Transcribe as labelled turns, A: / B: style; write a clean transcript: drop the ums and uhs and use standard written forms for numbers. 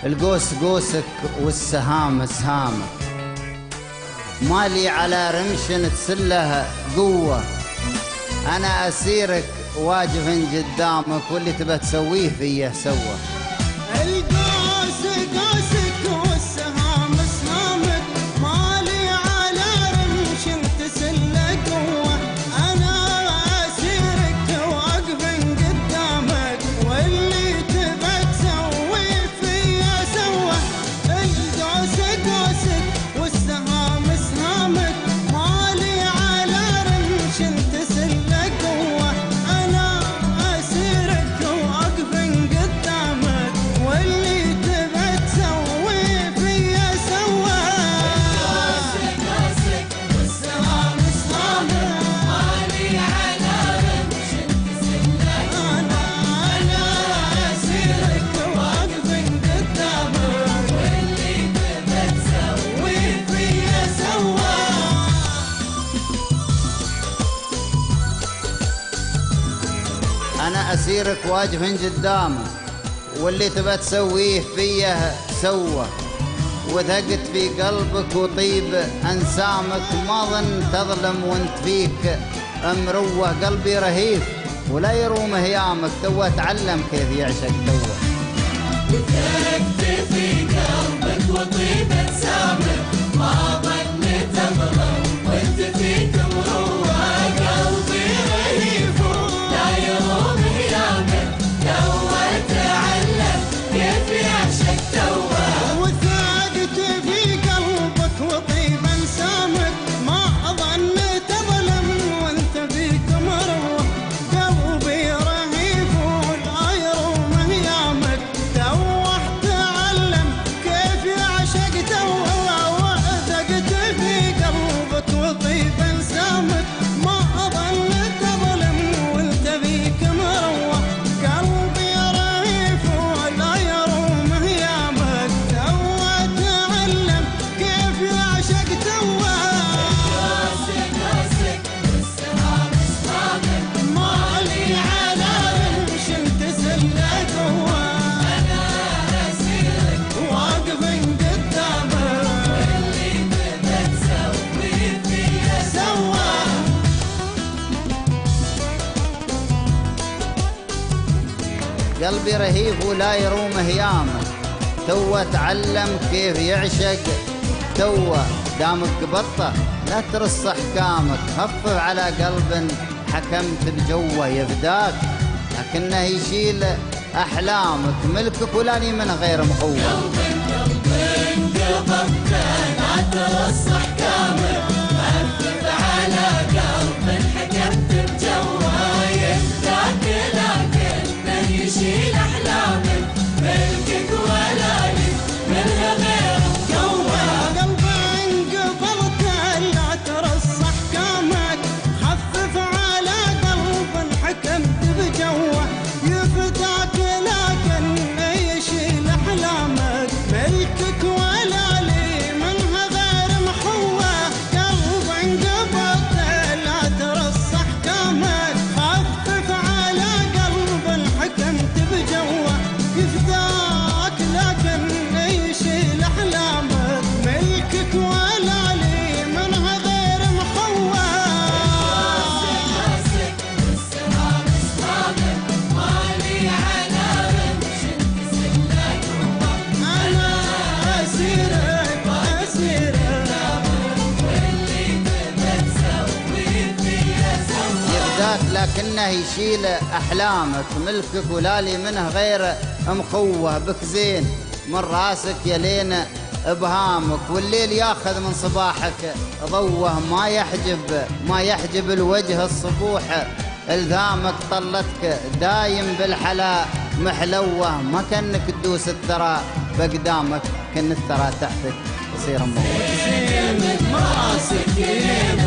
A: القوس قوسك والسهام سهامك، مالي على رمش تسله قوة. أنا أسيرك واقف قدامك، واللي تبى تسويه فيه سوى.
B: القوس قوسك والسهام سهامك، مالي على رمش تسله قوة. أنا أسيرك واقف قدامك، واللي تبى تسوي فيه سوى. القوس قوسك والسهام سهامك، مالي على رمش تسله قوة. أنا أسيرك واقف قدامك، واللي تبى تسوي فيه سوى. القوس قوسك والسهام سهامك، مالي على رمش تسله قوة. أنا أسيرك واقف قدامك، واللي تبى تسوي فيه سوى.
A: أنا أسيرك واقف قدامك، واللي تبى تسويه فيه سوى. وثقت في قلبك وطيب أنسامك، ما ظن تظلم وانت فيك مروه. قلبي رهيف ولا يروم هيامك، توه تعلم كيف يعشق توه.
B: وثقت في قلبك وطيب انسامك، ما ظن تظلم وانت فيك مروه. قلبي رهيف لا يروم هيامك، توه تعلم كيف يعشق توه. وثقت في قلبك وطيب انسامك، ما ظن تظلم وانت فيك مروه. قلبي رهيف ولا يروم هيامك، توه تعلم كيف يعشق توه. وثقت في قلبك وطيب انسامك، ما ظن تظلم وانت فيك مروه. قلبي رهيف ولا يروم هيامك، توه تعلم كيف يعشق توه. القوس قوسك والسهام سهامك، مالي على رمش تسله قوة. أنا أسيرك واقف قدامك، واللي تبى تسوي فيه سوى.
A: قلبي رهيف ولا يروم هيامك، توه تعلم كيف يعشق توه. دامك بطة لا ترص احكامك، خفف على قلب حكمت بجوه. يفداك لكنه يشيل احلامك، ملكك ولاني من غير مخوه.
B: قلب قبضت لا ترص احكامك، خفف على قلب حكمت بجوه. يفداك لكنه يشيل احلامك، ملكك ولا لي منها غير مكوه. قلب قبضت لا ترص احكامك، خفف على قلب حكمت بجوه. يفداك لكنه يشيل احلامك، ملكك ولا لي منها غير محوه. قلب قبضت لا ترص احكامك، خفف على قلب حكمت بجوه. يفداك لكنه يشيل احلامك، ملكك ولا لي منها غير محوه. قوسك والسهام سهامك، مالي على رمش تسله قوة. أنا أسيرك واللي تبى تسوي فيه سوى.
A: يفداك لكنه يشيل احلامك، ملكك ولالي منه غير مخوه. بك زين من راسك يلين ابهامك، والليل ياخذ من صباحك ضوه. ما يحجب الوجه الصبوح الذامك. طلتك دايم بالحلا محلوه، ما كانك تدوس الثرى بقدامك، كن الثرى تحتك يصير موه.
B: زين من راسك يلين